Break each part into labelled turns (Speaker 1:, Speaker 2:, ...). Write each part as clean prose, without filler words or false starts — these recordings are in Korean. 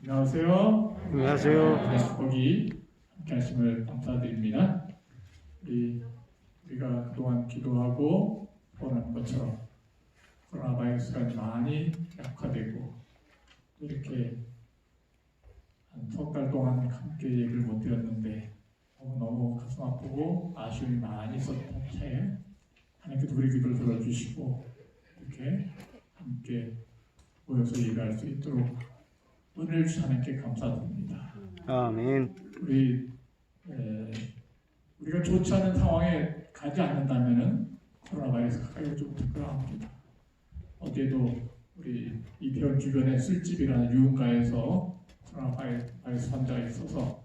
Speaker 1: 안녕하세요.
Speaker 2: 안녕하세요.
Speaker 1: 거기 함께 하심을 감사드립니다. 우리가 그동안 기도하고 보는 것처럼 코로나 바이러스가 많이 약화되고 이렇게 한 석 달 동안 함께 얘기를 못 드렸는데 너무 가슴 아프고 아쉬움이 많이 있었던 차에 하나님께서 우리 기도를 들어주시고 이렇게 함께 모여서 예배할 수 있도록 은혜를 주신 하나님께 감사드립니다.
Speaker 2: 아멘.
Speaker 1: 우리가 좋지 않은 상황에 가지 않는다면은 코로나 바이러스 가까이 오지 못할 거라 합니다. 어제도 우리 이태원 주변의 술집이라는 유흥가에서 코로나 바이러스 환자가 있어서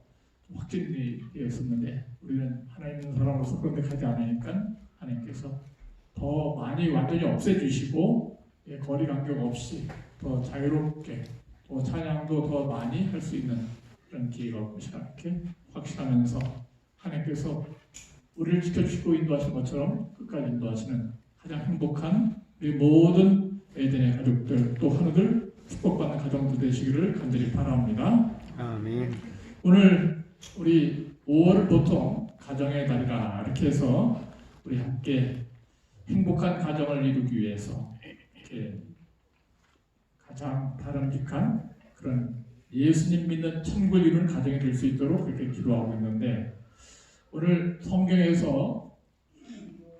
Speaker 1: 확진이 되었었는데 우리는 하나님 있는 사람으로서 그런 데 가지 않으니까 하나님께서 더 많이 완전히 없애주시고 거리 간격 없이 더 자유롭게 또 찬양도 더 많이 할 수 있는 그런 기회가 올 것이라 이렇게 확신하면서 하나님께서 우리를 지켜주시고 인도하신 것처럼 끝까지 인도하시는 가장 행복한 우리 모든 에덴의 가족들 또 하루들 축복받는 가정들 되시기를 간절히 바랍니다.
Speaker 2: 아멘.
Speaker 1: 오늘 우리 5월을 보통 가정의 달이라 이렇게 해서 우리 함께 행복한 가정을 이루기 위해서 이렇게 가장 바람직한 그런 예수님 믿는 천국을 이루는 가정이 될 수 있도록 그렇게 기도하고 있는데 오늘 성경에서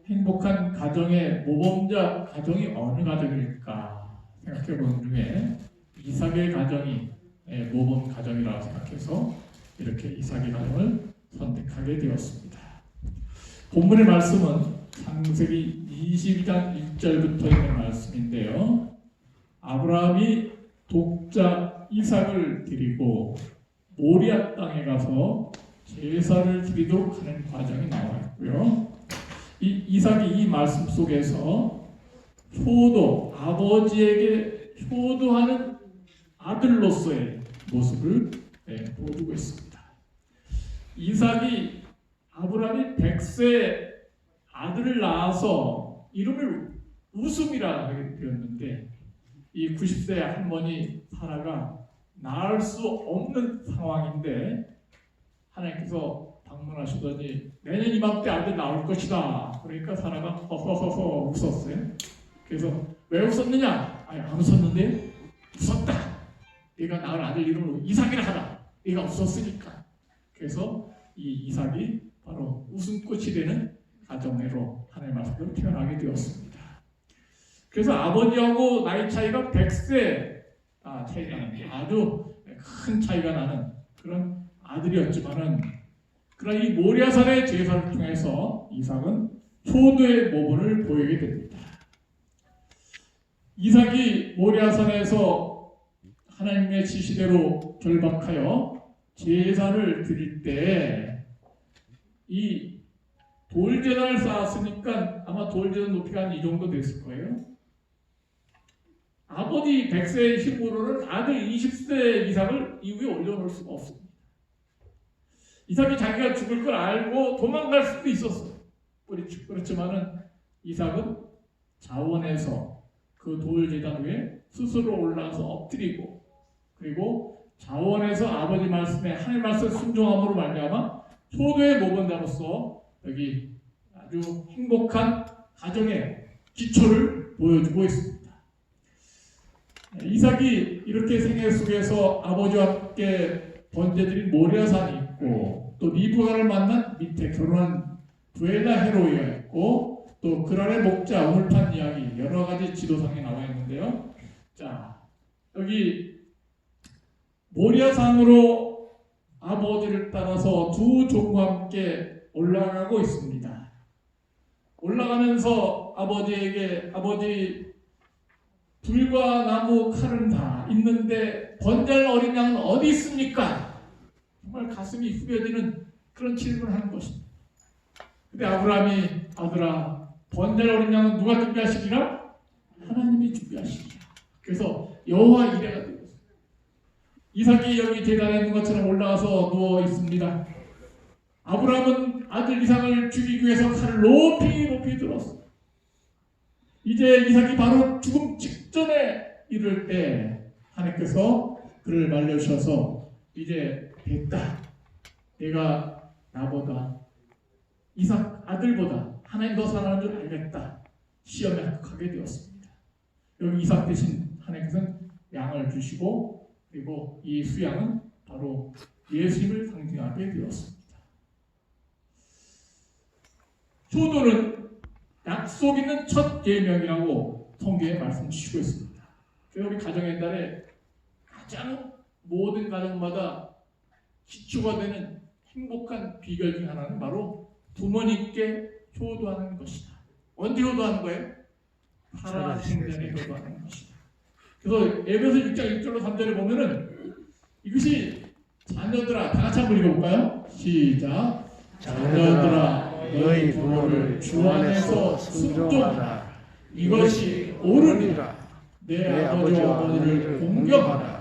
Speaker 1: 행복한 가정의 모범자 가정이 어느 가정일까 생각해 보는 중에 이삭의 가정이 모범 가정이라고 생각해서 이렇게 이삭의 가정을 선택하게 되었습니다. 본문의 말씀은 창세기 22장 1절부터 있는 말씀인데요. 아브라함이 독자 이삭을 드리고 모리아 땅에 가서 제사를 드리도록 하는 과정이 나와 있고요. 이삭이 이 말씀 속에서 아버지에게 효도하는 아들로서의 모습을 보여주고 있습니다. 이삭이 아브라함이 100세 아들을 낳아서 이름을 웃음이라 하게 되었는데 이 90세 할머니 사라가 낳을 수 없는 상황인데 하나님께서 방문하시더니 내년 이맘때 아들 나올 것이다. 그러니까 사라가 허허허허 웃었어요. 그래서 왜 웃었느냐? 안 웃었는데 웃었다. 네가 낳을 아들 이름으로 이삭이라 하라. 네가 웃었으니까. 그래서 이 이삭이 바로 웃음꽃이 되는 가정으로 하나님의 말씀대로 태어나게 되었습니다. 그래서 아버지하고 나이 차이가 100세 차이가 나는 아주 큰 차이가 나는 그런 아들이었지만은 그러나 이 모리아산의 제사를 통해서 이삭은 효도의 모범을 보이게 됩니다. 이삭이 모리아산에서 하나님의 지시대로 결박하여 제사를 드릴 때 이 돌제단을 쌓았으니까 아마 돌제단 높이가 한 이 정도 됐을 거예요. 아버지 100세의 힘으로는 아들 20세 이삭을 이후에 올려놓을 수가 없습니다. 이삭이 자기가 죽을 걸 알고 도망갈 수도 있었어요. 그렇지만은 이삭은 자원해서 그 돌제단 위에 스스로 올라가서 엎드리고 그리고 자원해서 아버지 말씀에 하나님 말씀 순종함으로 말미암아 효도의 모범자로서 여기 아주 행복한 가정의 기초를 보여주고 있습니다. 이삭이 이렇게 생애 속에서 아버지와 함께 번제드린 모리아산이 있고 또 리브가를 만난 밑에 결혼한 부엘라 헤로이가 있고 또 그랄의 목자 우물판 이야기 여러 가지 지도상에 나와 있는데요. 자 여기 모리아산으로 아버지를 따라서 두 종과 함께 올라가고 있습니다. 올라가면서 아버지에게 아버지 불과 나무 칼은 다 있는데 번제할 어린 양은 어디 있습니까? 정말 가슴이 후벼지는 그런 질문을 하는 것입니다. 근데 아브라함이 아들아 번제할 어린 양은 누가 준비하시리라? 하나님이 준비하시리라. 그래서 여호와 이레가 되었습니다. 이삭이 여기 제단에 있는 것처럼 올라가서 누워 있습니다. 아브라함은 아들 이삭을 죽이기 위해서 칼을 높이 들었습니다. 이제 이삭이 바로 죽음 직전에 이를 때 하나님께서 그를 말려주셔서 이제 됐다. 내가 나보다 이삭 아들보다 하나님 더 사랑하는 줄 알겠다. 시험에 합격하게 되었습니다. 여기 이삭 대신 하나님께서는 양을 주시고 그리고 이 수양은 바로 예수님을 상징하게 되었습니다. 효도는 약속 있는 첫 계명이라고 성경에 말씀 주시고 있습니다. 그래서 우리 가정의 옛날에 가장 모든 가정마다 기초가 되는 행복한 비결 중 하나는 바로 부모님께 효도하는 것이다. 언제 효도하는 거예요? 살아생전에 효도하는 것이다. 그래서 에베소 6장 1절로 3절에 보면은 이것이 자녀들아, 다 같이 한번 읽어볼까요? 시작. 자녀들아, 너희 부모를 주 안에서 순종하라. 이것이 옳으니라. 내 아버지와 어머니를 공경하라.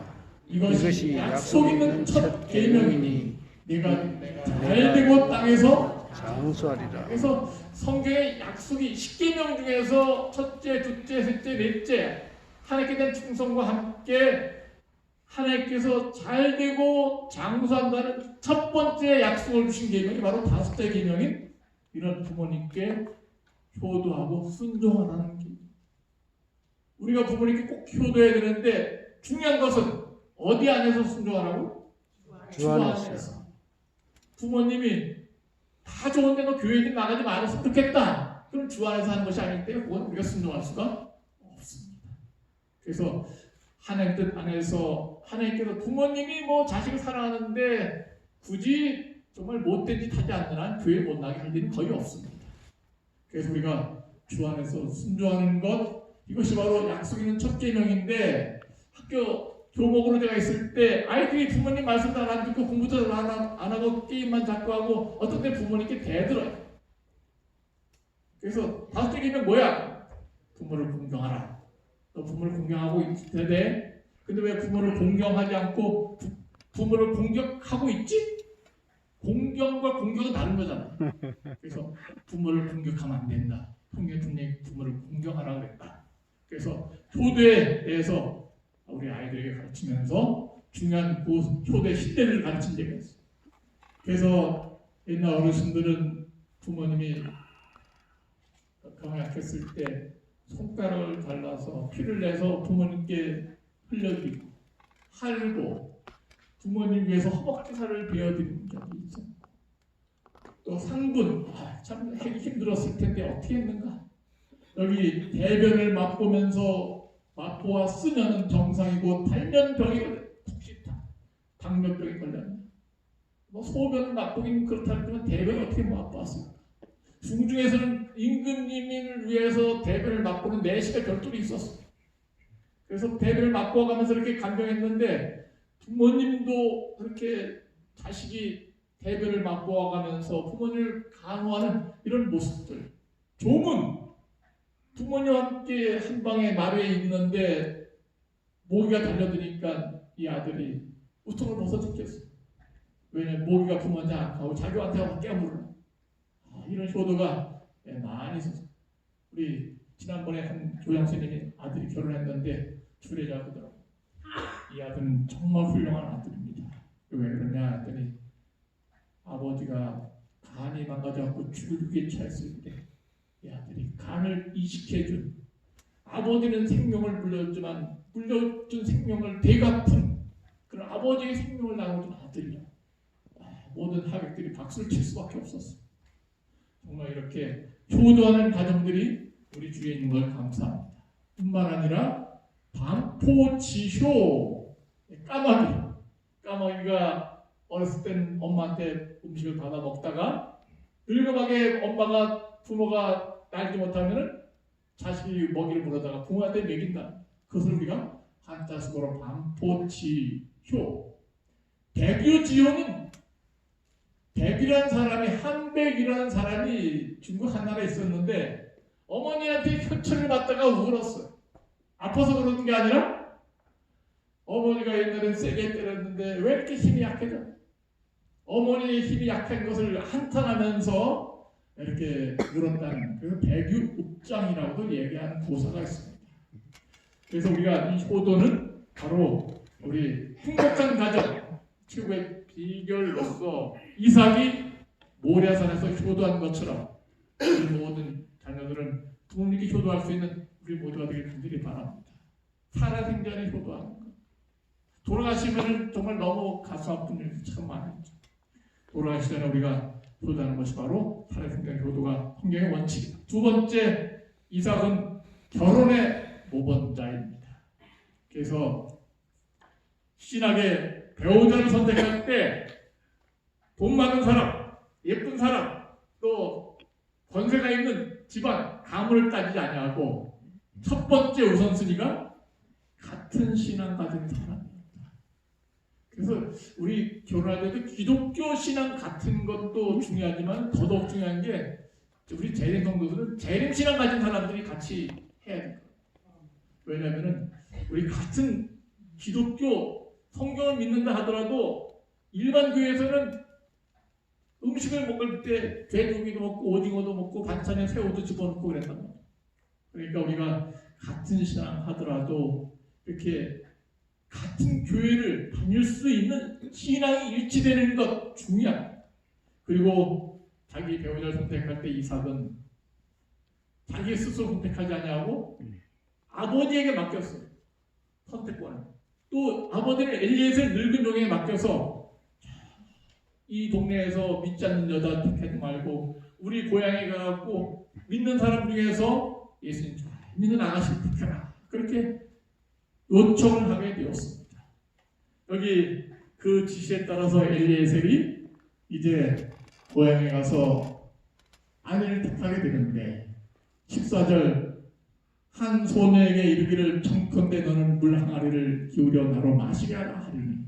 Speaker 1: 이것이 약속 있는 첫 계명이니 네가 잘되고 땅에서
Speaker 2: 장수하리라.
Speaker 1: 그래서 성경의 약속이 10계명 중에서 첫째, 둘째, 셋째, 넷째 하나님께 대한 충성과 함께 하나님께서 잘되고 장수한다는 첫 번째 약속을 주신 계명이 바로 다섯째 계명인 이런 부모님께 효도하고 순종하라는 계명. 우리가 부모님께 꼭 효도해야 되는데 중요한 것은 어디 안에서 순종하라고? 주 안에서. 부모님이 다 좋은데 너 교회 좀 나가지 말았으면 좋겠다. 그럼 주 안에서 하는 것이 아니기 때문에 그건 우리가 순종할 수가 없습니다. 그래서 하나님 뜻 안에서 하나님께서 부모님이 뭐 자식을 사랑하는데 굳이 정말 못된 짓 하지 않는 한 교회 못 나게 할 일은 거의 없습니다. 그래서 우리가 주 안에서 순종하는 것 이것이 바로 약속 있는 첫 계명인데 학교 교목으로 제가 있을 때 아이들이 부모님 말씀도 안 듣고 공부도 안 하고 게임만 자꾸 하고 어떤 때 부모님께 대들어요. 그래서 다섯째 계명 뭐야? 부모를 공경하라. 너 부모를 공경하고 있어야 돼. 근데 왜 부모를 공경하지 않고 부모를 공격하고 있지? 공경과 공격은 다른 거잖아. 그래서 부모를 공격하면 안 된다. 분명히 부모를 공경하라 그랬다. 그래서 효도에 대해서 우리 아이들에게 가르치면서 중요한 그 효대 시대를 가르친 적이 있어요. 그래서 옛날 어르신들은 부모님이 병약했을 때 손가락을 잘라서 피를 내서 부모님께 흘려드리고 할고 부모님 위해서 허벅지살을 베어드리는 적이 있어요. 또 상분, 참 하기 힘들었을 텐데 어떻게 했는가? 여기 대변을 맛보면서 마포와 쓰면은 정상이고 달면병이 푹시다. 당뇨병이 걸렸네. 뭐 소변을 맛보기는 그렇다면 대변을 어떻게 맛봤을까? 중중에서는 임금님을 위해서 대변을 맛보는 4시가 별도로 있었어. 그래서 대변을 맛보아 가면서 이렇게 간병했는데 부모님도 그렇게 자식이 대변을 맛보아 가면서 부모님을 간호하는 이런 모습들. 종은 부모님과 함께 한 방에 마루에 있는데 모기가 달려드니까 이 아들이 우통을 벗어 죽겠어. 왜냐면 모기가 부모한테 안 가고 자기한테 가서 깨물어. 이런 효도가 많이 있었어요. 우리 지난번에 한 교장선생님이 아들이 결혼했는데 주례자 그러더라고요. 이 아들은 정말 훌륭한 아들입니다. 왜 그러냐 했더니 아버지가 간이 망가져갖고 죽을 위기에 처했을 때 이 아들이 간을 이식해준 아버지는 생명을 물려줬지만 물려준 생명을 되갚은 그런 아버지의 생명을 나눠준 아들이야. 모든 하객들이 박수를 칠 수밖에 없었어. 정말 이렇게 효도하는 가정들이 우리 주위에 있는 걸 감사합니다. 뿐만 아니라 반포지효 까마귀가 어렸을 때는 엄마한테 음식을 받아 먹다가 늙어가게 부모가 날지 못하면 자식이 먹이를 물어다가 부모한테 먹인다. 그것을 우리가 한자식으로 반포지효. 백유지효는 백이라는 사람이 한백이라는 사람이 중국 한나라에 있었는데 어머니한테 현찰을 받다가 울었어요. 아파서 그러는 게 아니라 어머니가 옛날엔 세게 때렸는데 왜 이렇게 힘이 약해져? 어머니의 힘이 약한 것을 한탄하면서 이렇게 울었다는 그래서 백유읍장이라고도 얘기하는 고사가 있습니다. 그래서 우리가 이 효도는 바로 우리 행복한 가정 최고의 비결로서 이삭이 모리아산에서 효도한 것처럼 우리 모든 자녀들은 부모님께 효도할 수 있는 우리 모두가 되길 간절히 바랍니다. 살아생전에 효도하는 것. 돌아가시면 정말 너무 가슴 아픈 일이 참 많죠. 돌아가시 전에 우리가 효도하는 것이 바로 살아생전 효도가 성경의 원칙이다. 두 번째, 이삭은 결혼의 모범자입니다. 그래서 신학의 배우자를 선택할 때 돈 많은 사람, 예쁜 사람, 또 권세가 있는 집안, 가문을 따지지 아니하고 첫 번째 우선순위가 같은 신앙 가진 사람입니다. 그래서 우리 결혼할 때도 기독교 신앙 같은 것도 중요하지만 더더욱 중요한 게 우리 재림 성도들은 재림 신앙 가진 사람들이 같이 해야 돼요. 왜냐하면 우리 같은 기독교 성경을 믿는다 하더라도 일반 교회에서는 음식을 먹을 때 돼지고기도 먹고 오징어도 먹고 반찬에 새우도 집어넣고 그랬단 말이에요. 그러니까 우리가 같은 신앙 하더라도 이렇게 같은 교회를 다닐 수 있는 신앙이 일치되는 것 중요합니다. 그리고 자기 배우자를 선택할 때 이삭은 자기 스스로 선택하지 아니하고 아버지에게 맡겼어요. 선택권을. 또 아버지는 엘리에셀 늙은 종에게 맡겨서 이 동네에서 믿지 않는 여자 택하지 말고 우리 고향에 가갖고 믿는 사람 중에서 예수님 잘 믿는 아가씨를 택해라. 그렇게 요청을 하게 되었습니다. 여기 그 지시에 따라서 엘리에셀이 이제 고향에 가서 아내를 택하게 되는데 14절 한 소녀에게 이르기를 청컨대 너는 물 항아리를 기울여 나로 마시게 하라 하리니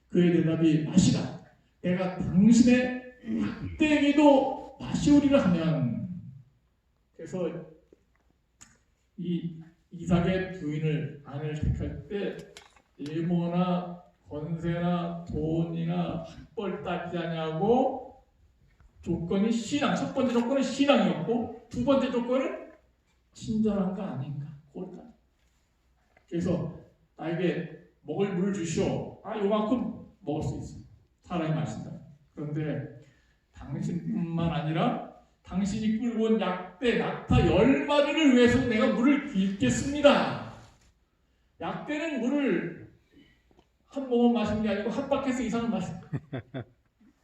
Speaker 1: 그의 대답이 마시라 내가 당신의 약대에게도 마시우리라 하면 그래서 이 이삭의 부인을 아내를 택할 때 예모나 권세나 돈이나 학벌 따지지 아니하고 조건이 신앙, 첫 번째 조건은 신앙이었고 두 번째 조건은 친절한가 아닌가 그걸까. 그래서 나에게 먹을 물을 주시오. 요만큼 먹을 수 있어. 사람의 말씀다. 그런데 당신뿐만 아니라 당신이 끌고 온 약대, 낙타 10마리를 위해서 내가 물을 빚겠습니다. 약대는 물을 한 모금 마시는 게 아니고 한 바켓 이상을 마십니다.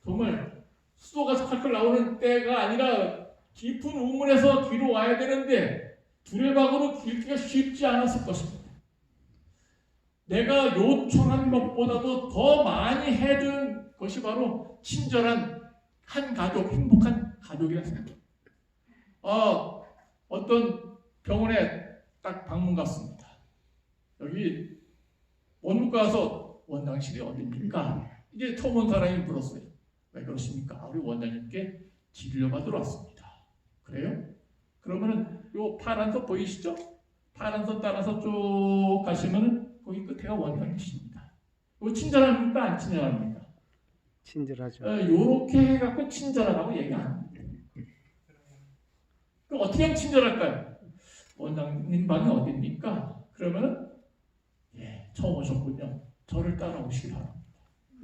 Speaker 1: 정말 수도가 칼칼 나오는 때가 아니라 깊은 우물에서 뒤로 와야 되는데 두레박으로 길기가 쉽지 않았을 것입니다. 내가 요청한 것보다도 더 많이 해준 것이 바로 친절한 한 가족, 행복한 가족이라 생각합니다. 어떤 병원에 딱 방문 갔습니다. 여기 원무과 가서 원장실이 어디입니까? 이제 처음 온 사람이 물었어요. 왜 그러십니까? 우리 원장님께 진료받으러 왔습니다. 그래요? 그러면은 요 파란 선 보이시죠? 파란 선 따라서 쭉 가시면은 거기 끝에가 원장님이십니다. 이거 친절합니까? 안 친절합니까?
Speaker 2: 친절하죠.
Speaker 1: 요렇게 해갖고 친절하다고 얘기 안 합니다. 그럼 어떻게 하면 친절할까요? 원장님 방이 어디입니까? 그러면은 처음 오셨군요. 저를 따라오시기 바랍니다.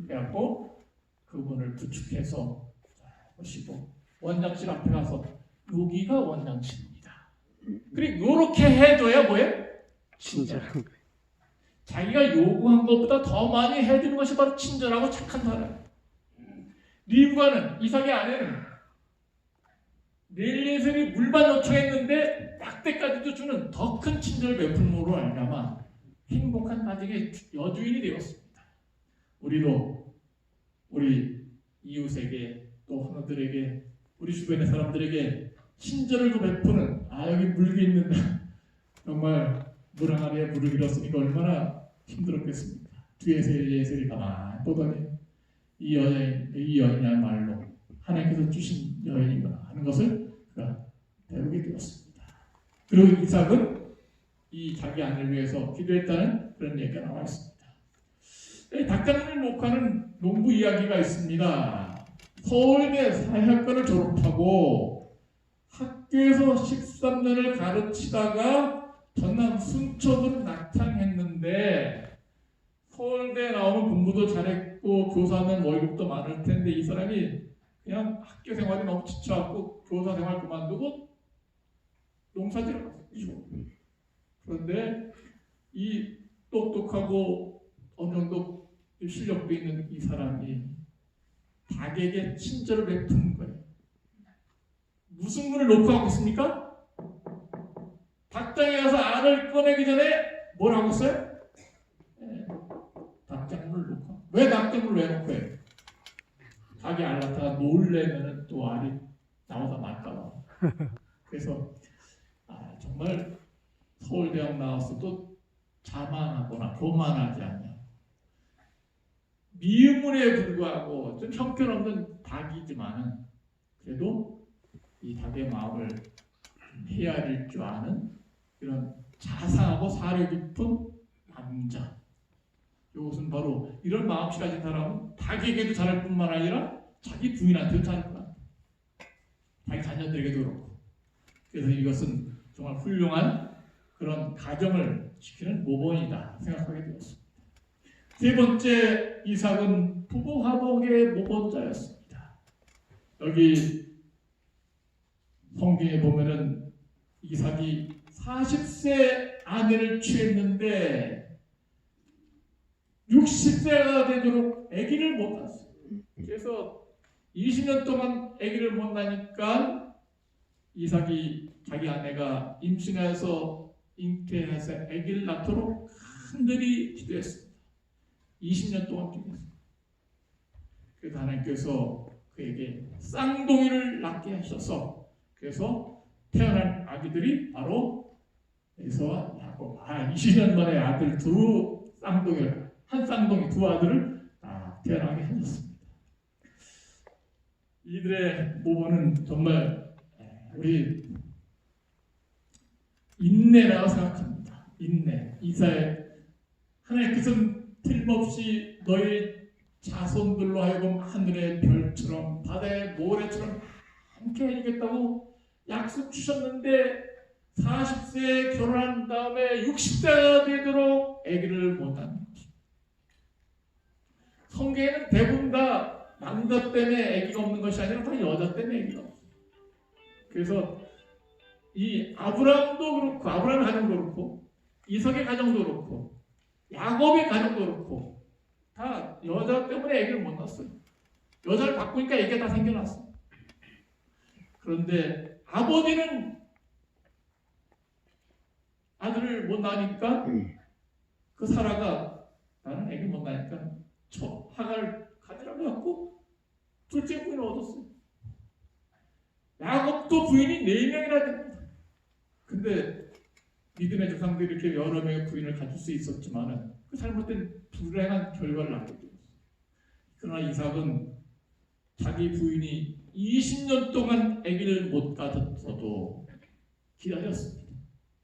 Speaker 1: 그래갖고 그분을 부축해서 보시고 원장실 앞에 가서 여기가 원장실입니다. 그리고 요렇게 해줘야 뭐예요?
Speaker 2: 친절한 거예요.
Speaker 1: 자기가 요구한 것보다 더 많이 해주는 것이 바로 친절하고 착한 사람. 리브가는 이삭의 아내는 엘리에셀이 물만 요청했는데 약대까지도 주는 더 큰 친절 베풀므로 알미암아 행복한 가정의 여주인이 되었습니다. 우리도 우리 이웃에게 또 하나들에게 우리 주변의 사람들에게 친절을 좀 베푸는 여기 물이 있는다. 정말 물 항아리에 물을 잃었으니까 얼마나 힘들었겠습니까? 뒤에서 엘리에셀이 가만히 보더니 이 여인이야말로 하나님께서 주신 여인이구나 하는 것을 그가 배우게 되었습니다. 그리고 이삭은 이 자기 아내를 위해서 기도했다는 그런 얘기가 나와 있습니다. 닭장을 목하는 농부 이야기가 있습니다. 서울대 사회학과를 졸업하고 학교에서 13년을 가르치다가 전남 순천으로 낙향했는데 서울대 나오면 공부도 잘했고 교사는 월급도 많을 텐데 이 사람이 그냥 학교 생활이 너무 지쳐갖고 교사 생활 그만두고 농사지러 갔어요. 그런데 이 똑똑하고 어느 정도 실력도 있는 이 사람이 닭에게 친절을 베푸는 거예요. 무슨 분을 놓고 하고 있습니까? 닭장에 가서 알을 꺼내기 전에 뭘 하고 있어요? 닭장물을 놓고. 왜 닭장물을 왜 놓고 해요? 닭이 알 낳다가 놀래면은 또 알이 나오다 말까봐. 그래서 정말 서울대학 나왔어도 자만하거나 교만하지 않냐. 미음문에 불구하고 좀 형편없는 닭이지만은 그래도 이 닭의 마음을 헤아릴 줄 아는 이런 자상하고 사려 깊은 남자. 이것은 바로 이런 마음씨 가진 사람은 닭에게도 잘할 뿐만 아니라 자기 부인한테도 잘할 것 같아요. 자기 자녀들에게도 그렇고. 그래서 이것은 정말 훌륭한 그런 가정을 지키는 모범이다 생각하게 되었습니다. 세 번째 이삭은 부부 화목의 모범자였습니다. 여기 성경에 보면은 이삭이 40세 아내를 취했는데 60세가 되도록 아기를 못 낳았어요. 그래서 20년 동안 아기를 못 낳으니까 이삭이 자기 아내가 임신해서 잉태해서 아기를 낳도록 간절히 기도했습니다. 20년 동안 기도했습니다. 그래서 하나님께서 그에게 쌍둥이를 낳게 하셔서 그래서 태어난 아기들이 바로 에서와 야곱. 20년 만에 아들 두 쌍둥이를 한 쌍둥이 두 아들을 태어나게 하셨습니다. 이들의 모범은 정말 우리 인내라고 생각합니다. 인내. 이사야 하나님께서는 틀림없이 너희 자손들로 하여금 하늘의 별처럼 바다의 모래처럼 함께 해주겠다고 약속 주셨는데 40세에 결혼한 다음에 60세가 되도록 아기를 못 낳는 것입니다. 성경에는 대부분 다 남자 때문에 아기가 없는 것이 아니라 다 여자 때문에 아기가 없어요. 그래서 이 아브라함도 그렇고 아브라함의 가정도 그렇고 이삭의 가정도 그렇고 야곱의 가정도 그렇고 다 여자 때문에 아기를 못 낳았어요. 여자를 바꾸니까 아기가 다 생겨났어요. 그런데 아버지는 아들을 못 낳으니까 그 사라가 나는 아기 못 낳으니까 하가를 가지라고 했고 둘째 부인을 얻었어요. 야곱도 부인이 4명이나 됩니다. 근데 믿음의 조상들이 이렇게 여러 명의 부인을 가질 수 있었지만은 그 잘못된 불행한 결과를 낳게 되었어요. 그러나 이삭은 자기 부인이 20년 동안 아기를 못 가졌어도 기다렸습니다.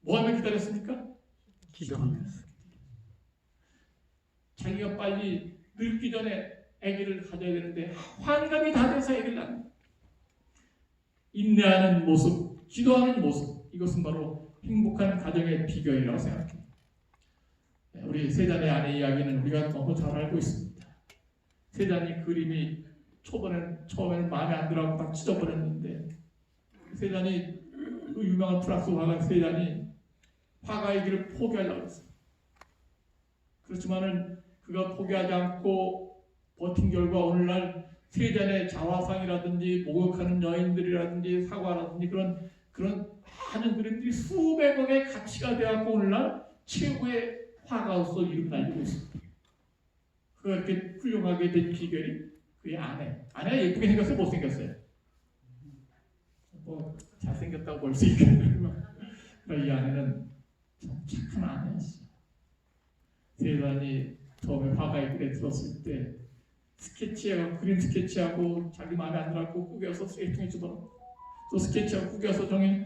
Speaker 1: 뭐 하면 기다렸습니까?
Speaker 2: 기도하면서.
Speaker 1: 자기가 빨리 늙기 전에 아기를 가져야 되는데 환갑이 다 돼서 아기를 낳는 인내하는 모습, 기도하는 모습, 이것은 바로 행복한 가정의 비결이라고 생각합니다. 우리 세잔의 아내 이야기는 우리가 너무 잘 알고 있습니다. 세잔이 그림이 처음에는 마음에 안 들어하고 딱 찢어버렸는데 세잔이 그 유명한 프랑스 화가 세잔이 화가의 길을 포기하려고 했어요. 그렇지만은 그가 포기하지 않고 버틴 결과 오늘날 세잔의 자화상이라든지 목욕하는 여인들이라든지 사과라든지 그런 많은 그림들이 수백억의 가치가 되었고 오늘날 최고의 화가로서 이름 날리고 있습니다. 그가 이렇게 훌륭하게 된 비결이 그의 아내가 예쁘게 생겼어요? 못생겼어요? 뭐 잘생겼다고 볼 수 있겠지만 이 아내는 참 착한 아내였어요. 세잔이 처음에 화가의 길에 들었을 때 그림 스케치하고 자기 마음에 안 들었고 꾸겨서 쓰레기통에 집어넣고 또 스케치하고 꾸겨서 종이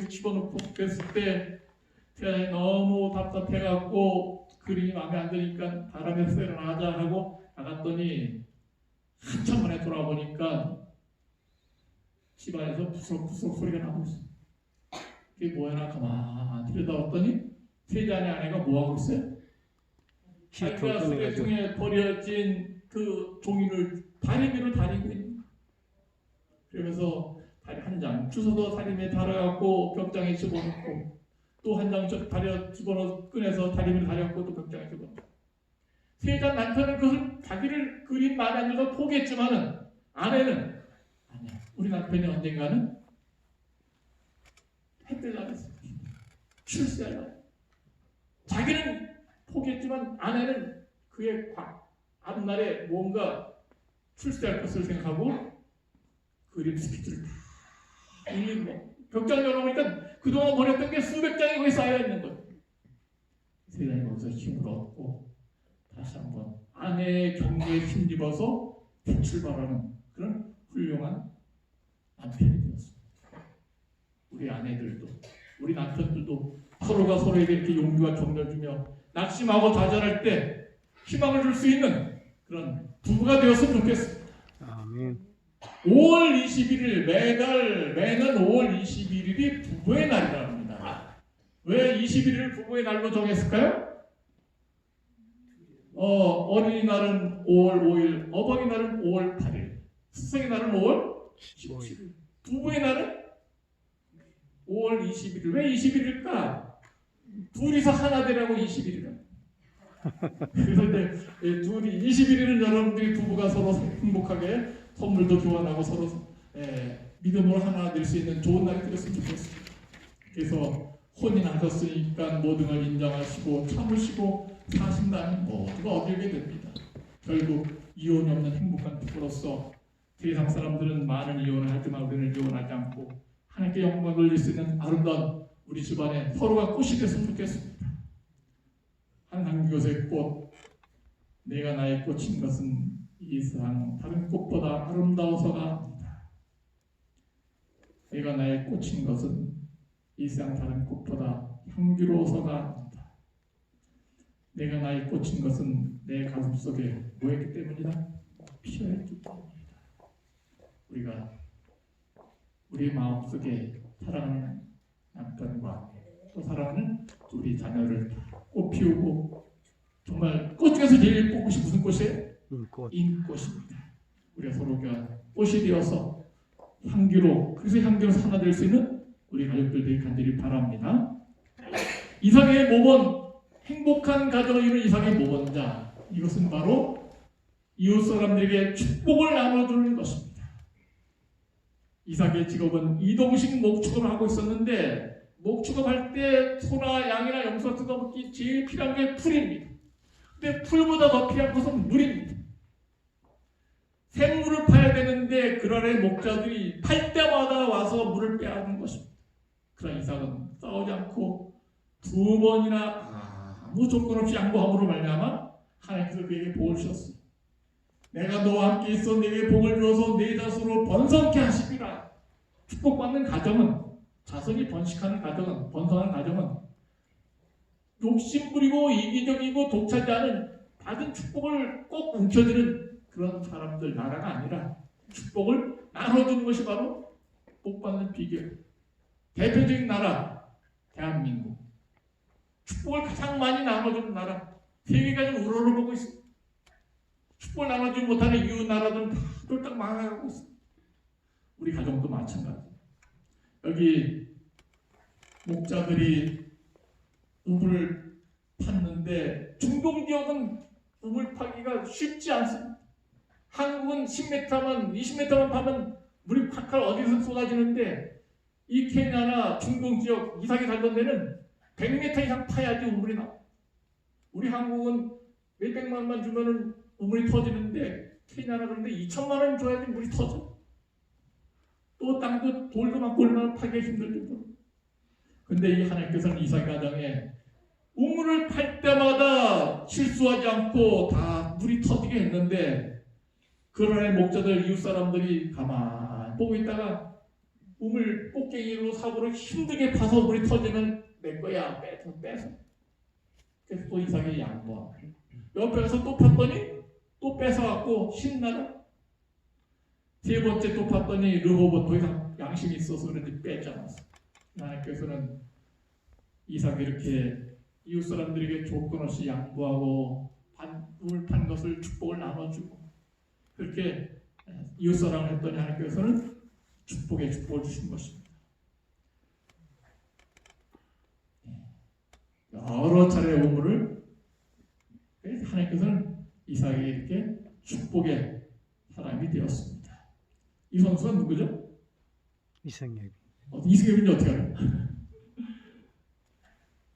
Speaker 1: 집어넣고 그랬을 때 세상이 너무 답답해갖고 그림이 마음에 안 드니까 바람에 쐬러 나가자 하고 나갔더니 한참 만에 돌아보니까 집안에서 부스럭부스럭 소리가 나고 있어요. 그게 뭐야 가만히 들여다봤더니 세잔의 아내가 뭐하고 있어요?
Speaker 2: 힐통
Speaker 1: 자기가
Speaker 2: 꺼내가지고.
Speaker 1: 쓰레통에 버려진 그 종이를 다리미로 다리고 있는. 그러면서 다리 한 장 주워서 다리미에 달아갖고 벽장에 집어넣고 또 한 장 다려 집어넣어 꺼내서 다리미로 다려갖고 또 벽장에 집어넣고. 세자 남편은 그것을 자기를 그린 마음에 안 들어서 포기했지만은 아내는 아니야. 우리 남편이 언젠가는 해뜰라겠어. 출세하려. 자기는 포기했지만 아내는 그의 앞날에 뭔가 출세할 것을 생각하고 그림 스케치를 다 벽장 열어보니까 그동안 버렸던 게 수백 장이 거기 쌓여있는 거예요. 세상에 거기서 힘을 얻고 다시 한번 아내의 격려에 힘입어서 출발하는 그런 훌륭한 남편이 되었습니다. 우리 아내들도 우리 남편들도 서로가 서로에게 이렇게 용기와 격려를 주며 낙심하고 좌절할 때 희망을 줄 수 있는 그런 부부가 되었으면 좋겠습니다.
Speaker 2: 아멘.
Speaker 1: 5월 21일 매년 5월 21일이 부부의 날이라고 합니다. 왜 21일을 부부의 날로 정했을까요? 어린이날은 5월 5일, 어버이날은 5월 8일, 스승의 날은 5월 17일, 부부의 날은 5월 21일. 왜 21일일까? 둘이서 하나 되라고 21일이라. 그래서 이제 둘이 21일은 여러분들이 부부가 서로 행복하게 선물도 교환하고 서로 믿음으로 하나 될 수 있는 좋은 날이 되었으면 좋겠습니다. 그래서 혼인하셨으니까 모든 걸 인정하시고 참으시고 사신다는 모두가 얻게 됩니다. 결국 이혼이 없는 행복한 부부로서 세상 사람들은 많은 이혼을 하지만 우리는 이혼하지 않고 하나님께 영광을 돌릴 수 있는 아름다운 우리 집안에 서로가 꽃이 됐으면 좋겠습니다. 한상기것의 꽃, 내가 나의 꽃인 것은 이 세상 다른 꽃보다 아름다워서가 아니다. 내가 나의 꽃인 것은 이 세상 다른 꽃보다 향기로워서가 아니다. 내가 나의 꽃인 것은 내 가슴속에 뭐였기 때문이다? 피어있기 때문이다. 우리가 우리 마음속에 사랑하는 남편과 또 사랑하는 우리 자녀를 꽃 피우고 정말 꽃 중에서 제일 예쁜 꽃이 무슨 꽃이에요? 인꽃입니다. 우리가 서로가 꽃이 되어서 그래서 향기로 하나 될 수 있는 우리 가족들 되기 간절히 바랍니다. 이상의 모범, 행복한 가정을 이루는 이상의 모범자, 이것은 바로 이웃 사람들에게 축복을 나눠주는 것입니다. 이삭의 직업은 이동식 목축을 하고 있었는데 목축업할 때 소나 양이나 염소 같은 거 먹기 제일 필요한 게 풀입니다. 근데 풀보다 더 필요한 것은 물입니다. 샘물을 파야 되는데 그날의 목자들이 팔 때마다 와서 물을 빼앗는 것입니다. 그러나 이삭은 싸우지 않고 2번이나 아무 조건 없이 양보함으로 말미암아 하나님께서 그에게 복을 주셨습니다. 내가 너와 함께 있어 내게 복을 주어서 내 자손으로 번성케 하시리라. 축복받는 가정은, 자손이 번식하는 가정은, 번성하는 가정은 욕심부리고 이기적이고 독차지하는 받은 축복을 꼭 움켜쥐는 그런 사람들 나라가 아니라 축복을 나눠주는 것이 바로 복받는 비결. 대표적인 나라 대한민국. 축복을 가장 많이 나눠주는 나라. 세계가 좀 우러러보고 있습니다. 축복을 나눠주지 못하는 이웃 나라들은 다 쫄딱 망해가고 있습니다. 우리 가정도 마찬가지. 여기 목자들이 우물을 팠는데 중동 지역은 우물 파기가 쉽지 않습니다. 한국은 10m만 20m만 파면 물이 콱콱 어디서 쏟아지는데 이 케냐나 중동 지역 이삭이 살던 데는 100m 이상 파야지 우물이 나와. 우리 한국은 몇백만만 주면은 우물이 터지는데 케냐나 그런데 2천만 원 줘야지 물이 터져. 또 땅도 돌도 많고 얼마나 파기가 힘들 정도로. 근데 이 하나님께서는 이삭 가정에 우물을 팔 때마다 실수하지 않고 다 물이 터지게 했는데 그러나 목자들 이웃 사람들이 가만히 보고 있다가 우물 꽃갱이로 사고를 힘들게 파서 물이 터지면 내 거야 빼서 그래서 또 이삭이 양보하고 옆에 가서 또 팠더니 또 뺏어갖고 신나라. 세 번째 또 팠더니 르호봇 더 이상 양심이 있어서 그런지 빼지 않았어. 하나님께서는 이삭이 이렇게 이웃 사람들에게 조건 없이 양보하고 눈을 판 것을 축복을 나눠주고 그렇게 이웃사랑을 했더니 하나님께서는 축복에 축복을 주신 것입니다. 여러 차례의 우물을 하나님께서는 이삭에게 이렇게 축복의 사람이 되었습니다. 이 선수가 누구죠?
Speaker 2: 이승엽.
Speaker 1: 이승엽인지 어떻게 알아요?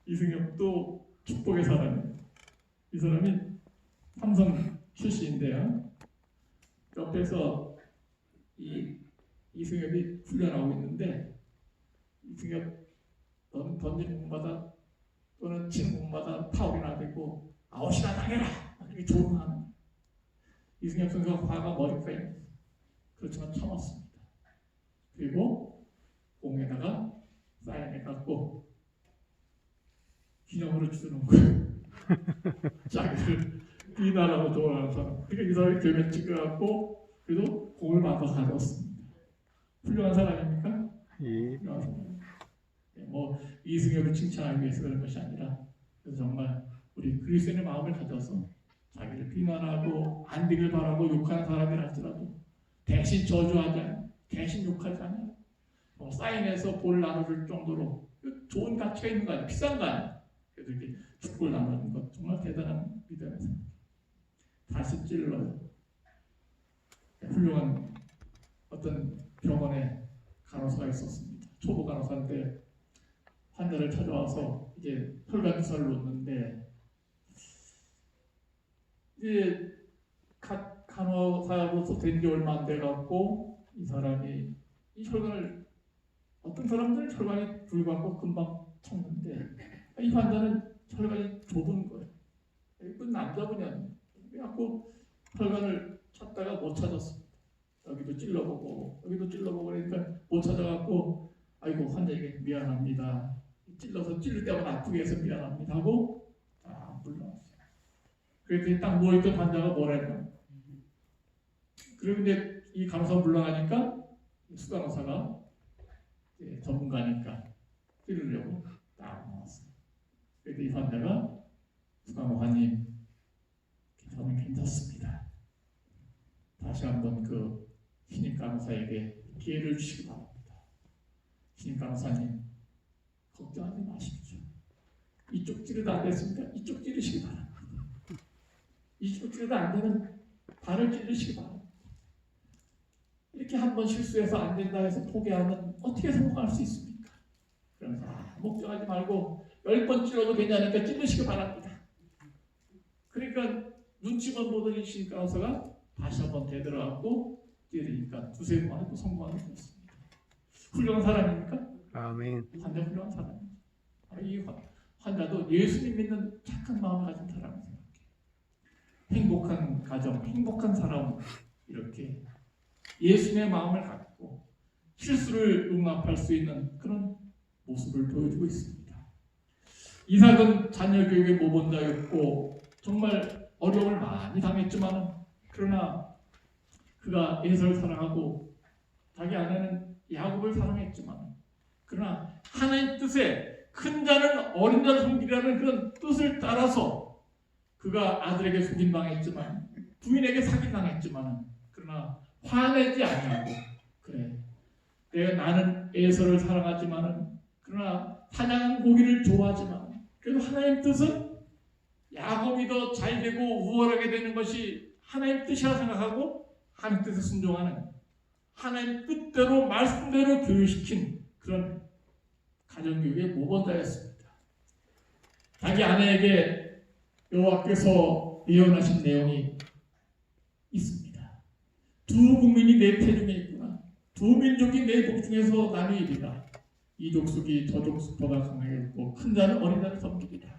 Speaker 1: 이승엽도 축복의 사람이에요. 이 사람이 삼성 출신인데요. 옆에서 이승엽이 훈련하고 있는데 이승엽 던지는 공마다 또는 치는 공마다 파울이나 되고 아웃이나 당해라 이렇게 조롱하는 이승엽 선수가 화가 머리카락에 그렇지만 참았습니다. 그리고 공에다가 사인을 갖고 기념으로 주는 거예요. 자기를 비난하고 조롱하는 사람. 그러니까 이 사람이 결면 찍어갖고 그래도 공을 받아서 가져왔습니다. 훌륭한 사람입니까?
Speaker 2: 예.
Speaker 1: 훌륭한 사람. 뭐 이승엽을 칭찬하기 위해서 그런 것이 아니라 그래서 정말 우리 그리스도인의 마음을 가져서 자기를 비난하고 안 되길 바라고 욕하는 사람이라 할지라도 대신 저주하지 않아요. 대신 욕하지 않아요. 사인해서 볼을 나눠줄 정도로 좋은 가치가 있는 거 아니에요. 비싼 거 아니에요. 그래서 이렇게 축구를 나누는 것 정말 대단한 믿음의 생각. 다시 찔러요. 훌륭한 어떤 병원에 간호사가 있었습니다. 초보 간호사인데 환자를 찾아와서 이제 혈관 주사를 놓는데 이제 간호사로서 된 지 얼마 안 돼 갖고 이 사람이 이 혈관을 어떤 사람들은 혈관이 굵고 금방 찼는데 이 환자는 혈관이 좁은 거예요. 그 남자분이었는데 그래갖고 혈관을 찾다가 못 찾았습니다. 여기도 찔러보고 여기도 찔러보고 그러니까 못 찾아갖고 아이고 환자에게 미안합니다. 찔러서 찔릴 때마다 아프게 해서 미안합니다 하고 딱 물러났어요. 그랬더니 딱 누워있던 환자가 뭐랄까. 그리고 이제 이 간호사 물러나니까 수간호사가 전문가니까 찌르려고 딱 나왔어요. 그래서 이 환자가 수간호사님 저는 괜찮습니다. 다시 한번 그 신임 간호사에게 기회를 주시기 바랍니다. 신임 간호사님 걱정하지 마십시오. 이쪽 찌르도 안 됐습니까? 이쪽 찌르시기 바랍니다. 이쪽 찌르도 안 되면 발을 찌르시기 바랍니다. 이렇게 한번 실수해서 안 된다 해서 포기하면 어떻게 성공할 수 있습니까? 그러면서 걱정하지 말고 10번 찔러도 괜찮으니까 찌르시기 바랍니다. 그러니까 눈치만 보더니 신임 간호사가 다시 한번 되돌아왔고 찌르니까 두세 번 하고 성공하게 됐습니다. 훌륭한 사람입니까?
Speaker 2: 아멘.
Speaker 1: 환자 훌륭한 사람입니다. 이 환자도 예수님 믿는 착한 마음을 가진 사람을 생각해요. 행복한 가정, 행복한 사람 이렇게 예수님의 마음을 갖고 실수를 용납할 수 있는 그런 모습을 보여주고 있습니다. 이삭은 자녀 교육의 모범자였고 정말 어려움을 많이 당했지만 그러나 그가 에서를 사랑하고 자기 아내는 야곱을 사랑했지만 그러나 하나님 뜻에 큰 자는 어린 자를 섬기라는 그런 뜻을 따라서 그가 아들에게 속임당했지만 부인에게 사기당했지만 그러나 화내지 아니하고 그래 나는 에서를 사랑하지만 그러나 사냥한 고기를 좋아하지만 그래도 하나님 뜻은 야곱이 더 잘되고 우월하게 되는 것이 하나님 뜻이라 생각하고 하나님 뜻에 순종하는 하나님 뜻대로 말씀대로 교육시킨 그런 가정교육의 모범자였습니다. 자기 아내에게 여호와께서 예언하신 내용이 있습니다. 두 국민이 내 태중에 있구나. 두 민족이 내 복중에서 나뉘리라. 이 족속이 저 족속보다 강하겠고 큰 자는 어린 자를 섬기리라.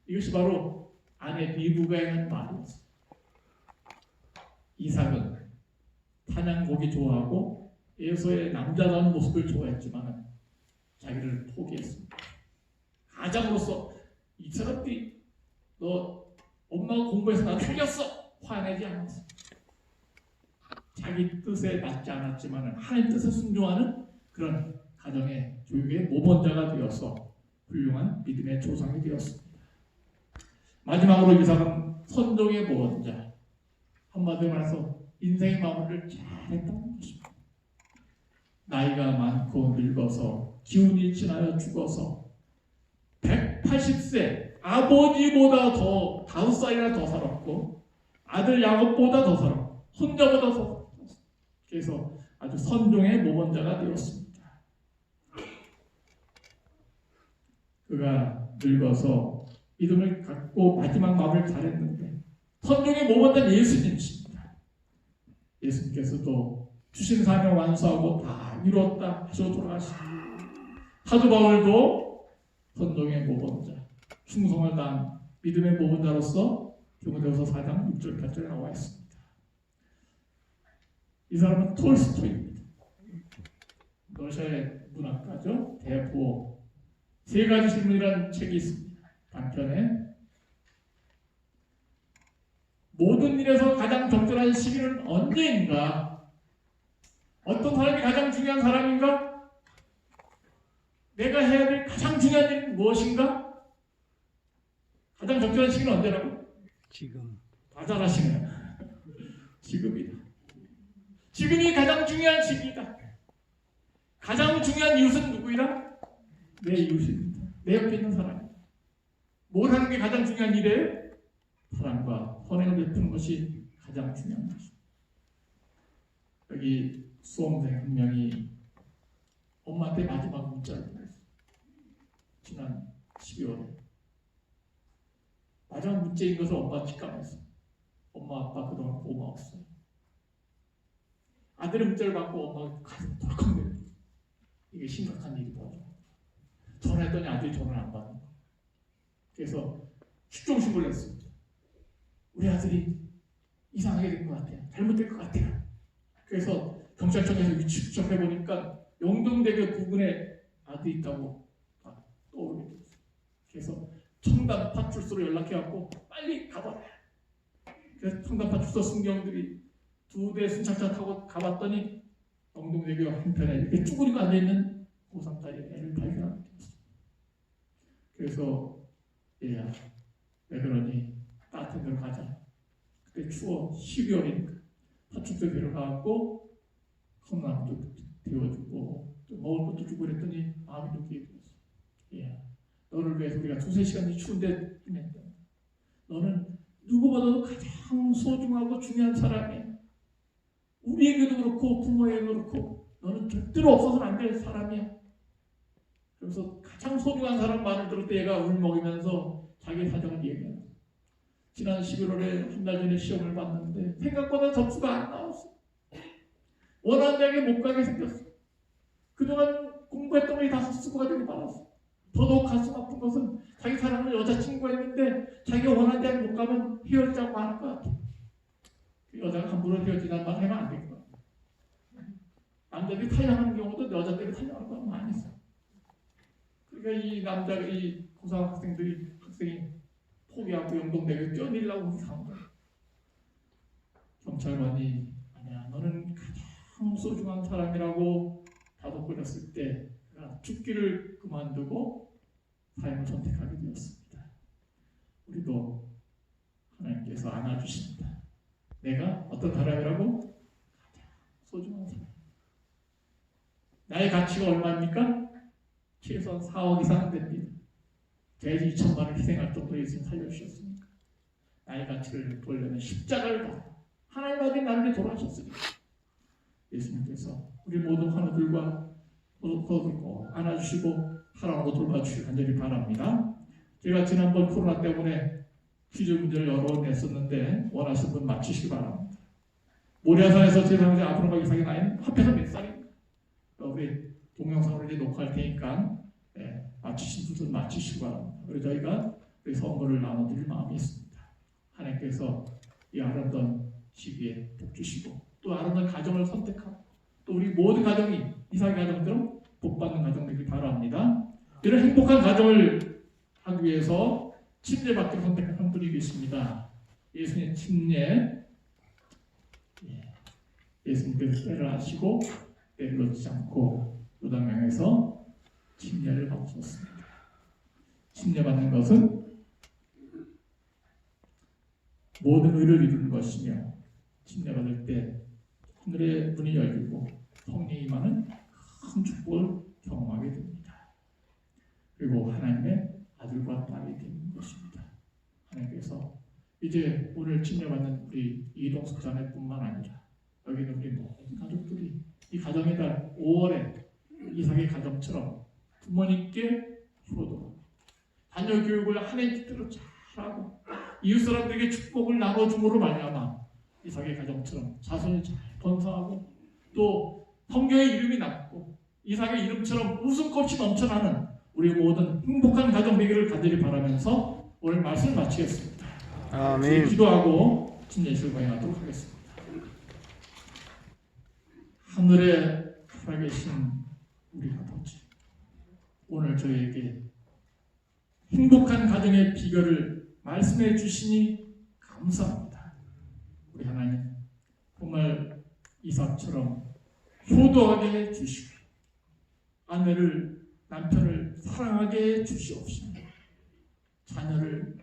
Speaker 1: 이것이 바로 아내 리브가의 한 말이었습니다. 이삭은 사냥고기 좋아하고 에서의 남자다운 모습을 좋아했지만 자기를 포기했습니다. 가장으로서 이 사람들이 너 엄마가 공부해서 나 속였어 화내지 않았어. 자기 뜻에 맞지 않았지만 하나님 뜻에 순종하는 그런 가정의 교육의 모범자가 되어서 훌륭한 믿음의 조상이 되었습니다. 마지막으로 이삭은 선종의 모범자, 한마디로 말해서 인생의 마무리를 잘했다는 것입니다. 나이가 많고 늙어서 기운이 지나여 죽어서 180세 아버지보다 더 5살이나 더 살았고 아들 야곱보다 더 살았고 손자보다 더 살았고 그래서 아주 선종의 모범자가 되었습니다. 그가 늙어서 믿음을 갖고 마지막 마음을 잘했는데 선종의 모범자는 예수님이십니다. 예수님께서도 주신 사명 완수하고 다 이루었다 하시고 돌아가십니다. 사도 바울도 선종의 모범자, 충성을 다한 믿음의 모범자로서 디모데후서 4장 6절 8절에 나와 있습니다. 이 사람은 톨스토이입니다. 러시아의 문학가죠. 대부호 세 가지 질문이라는 책이 있습니다. 단편에 모든 일에서 가장 적절한 시기는 언제인가? 어떤 사람이 가장 중요한 사람인가? 내가 해야 될 가장 중요한 일은 무엇인가? 가장 적절한 시기는 언제라고?
Speaker 2: 지금.
Speaker 1: 다 잘하시네요. 지금이다. 지금이 가장 중요한 시기이다. 가장 중요한 이웃은 누구이다? 내 이웃입니다. 내 옆에 있는 사람입니다. 뭘 하는 게 가장 중요한 일이에요? 사랑과 선행을 베푸는 것이 가장 중요한 것입니다. 여기 수험생 한 명이 엄마한테 마지막 문자를 보냈어요. 지난 12월에. 마지막 문자인 것을 엄마가 직감했어요. 엄마 아빠 그동안 고마웠어요. 아들의 문자를 받고 엄마가 가슴 덜컥 내려. 이게 심각한 일이다. 전화했더니 아들이 전화를 안 받는 거예요. 그래서 축종신고를 했습니다. 우리 아들이 이상하게 된 것 같아요. 잘못된 것 같아요. 그래서 경찰청에서 위치 추적해보니까 영동대교 부근에 아들이 있다고 떠오르게 됐어요. 그래서 청담 파출소로 연락해갖고 빨리 가봐라. 그래서 청담 파출소 순경들이 2대 순찰차 타고 가봤더니 영동대교 한편에 이렇게 쭈그리고 앉아있는 고3딸이 애를 발견하게 됐어요. 그래서 얘야 왜 그러니 따뜻한 데로 가자. 그때 추워 12월이니까 파출소 데려가고 컵라면도 데워주고 또 먹을 것도 주고 그랬더니 마음이 놓게 되었어. 얘야 너를 위해서 우리가 2-3시간이 추운데 힘냈다. 너는 누구보다도 가장 소중하고 중요한 사람이야. 우리에게도 그렇고 부모에게도 그렇고 너는 절대로 없어서는 안 될 사람이야. 그래서 가장 소중한 사람 말을 들을 때 얘가 울먹이면서 자기 사정을 얘기해요. 지난 11월에 한 달 전에 시험을 봤는데 생각보다 점수가 안 나왔어. 원하는 대학에 못 가게 생겼어. 그동안 공부했던 게 다 헛수고가 되고 말았어. 더더욱 가슴 아픈 것은 자기 사랑하는 여자친구가 있는데 자기가 원하는 대학 못 가면 헤어지자고 하는 것 같아. 그 여자가 함부로 헤어지자는 말 하면 안 될 것 같아. 남자들이 탈영하는 경우도 여자들이 탈영하는 거 많이 있어. 그러니까 이 남자가 이 고등학생이 포기하고 영동대교에 뛰어내리려고 간 거야. 경찰관이 아니야 너는 가장 소중한 사람이라고 다독거렸을 때 죽기를 그만두고 삶을 선택하게 되었습니다. 우리도 하나님께서 안아주십니다. 내가 어떤 사람이라고? 가장 소중한 사람. 나의 가치가 얼마입니까? 최소한 4억 이상은 됩니다. 돼지 2천만 원을 희생할 정도로 예수님 살려주셨으니까 나의 가치를 보려면 십자가를 받아 하나님 아들 나를 돌아가셨으니까 예수님께서 우리 모든 환우들과 거들고 안아주시고 사랑으로 돌봐주시길 간절히 바랍니다. 제가 지난번 코로나 때문에 퀴즈 문제를 여러 번 냈었는데 원하시는 분 맞추시기 바랍니다. 모리아산에서 제3세 아프로바 이삭의 나이는 합해서 몇 살입니까? 우리 동영상으로 이제 녹화할 테니까 맞추신 분들 맞추시기 바랍니다. 그리고 저희가 우리 선물을 나눠드릴 마음이 있습니다. 하나님께서 이 아름다운 시기에 복 주시고 또 아름다운 가정을 선택하고 또 우리 모든 가정이 이삭의 가정처럼 복받는 가정 되길 바랍니다. 이런 행복한 가정을 하기 위해서 침례받기를 선택한 분이 계십니다. 예수님 침례 예수님께서 때를 하시고 때를 놓지 않고 요단강에서 침례를 받으셨습니다. 침례받는 것은 모든 의를 이루는 것이며 침례받을 때 하늘의 문이 열리고 성령이 임하는 큰 축복을 경험하게 됩니다. 그리고 하나님의 아들과 딸이 되는 것입니다. 하나님께서 이제 오늘 침례받는 우리 이동숙 자매뿐만 아니라 여기 있는 우리 모든 가족들이 이 가정의 달 5월에 이삭의 가정처럼 부모님께 효도, 자녀 교육을 하나님 뜻대로 잘하고 이웃 사람들에게 축복을 나눠줌으로 말미암아 이삭의 가정처럼 자손이 잘 번성하고 또 성경의 이름이 남고 이삭의 이름처럼 웃음꽃이 넘쳐나는 우리 모든 행복한 가정 되기를 간절히 바라면서 오늘 말씀을 마치겠습니다.
Speaker 2: 아멘.
Speaker 1: 기도하고 침례식을 거행하도록 하겠습니다. 하늘에 살아계신 우리 아버지, 오늘 저희에게 행복한 가정의 비결을 말씀해 주시니 감사합니다. 우리 하나님, 정말 이삭처럼 효도하게 해 주시고 아내를, 남편을 사랑하게 해 주시옵시며 자녀를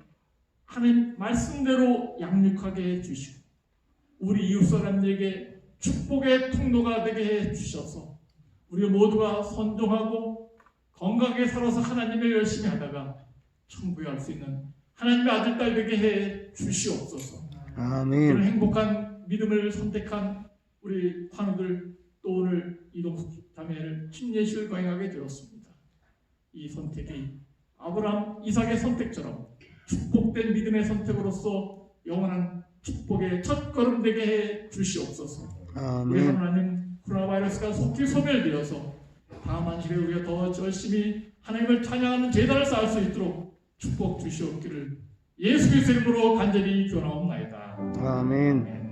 Speaker 1: 하나님 말씀대로 양육하게 해 주시고 우리 이웃 사람들에게 축복의 통로가 되게 해 주셔서 우리 모두가 선종하고 건강하게 살아서 하나님을 열심히 하다가 천국에 갈 수 있는 하나님의 아들, 딸 되게 해 주시옵소서.
Speaker 2: 아멘.
Speaker 1: 그런 행복한 믿음을 선택한 우리 환우들, 또 오늘 이동숙 자매를 침례식을 거행하게 되었습니다. 이 선택이 아브라함, 이삭의 선택처럼 축복된 믿음의 선택으로서 영원한 축복의 첫걸음 되게 해 주시옵소서. 우리
Speaker 2: 아멘.
Speaker 1: 하나님, 코로나 바이러스가 속히 소멸되어서 다음 한 주에 우리가 더 열심히 하나님을 찬양하는 제단을 쌓을 수 있도록 축복 주시옵기를 예수 그리스도의 이름으로 간절히 기원하옵나이다.
Speaker 2: 아멘.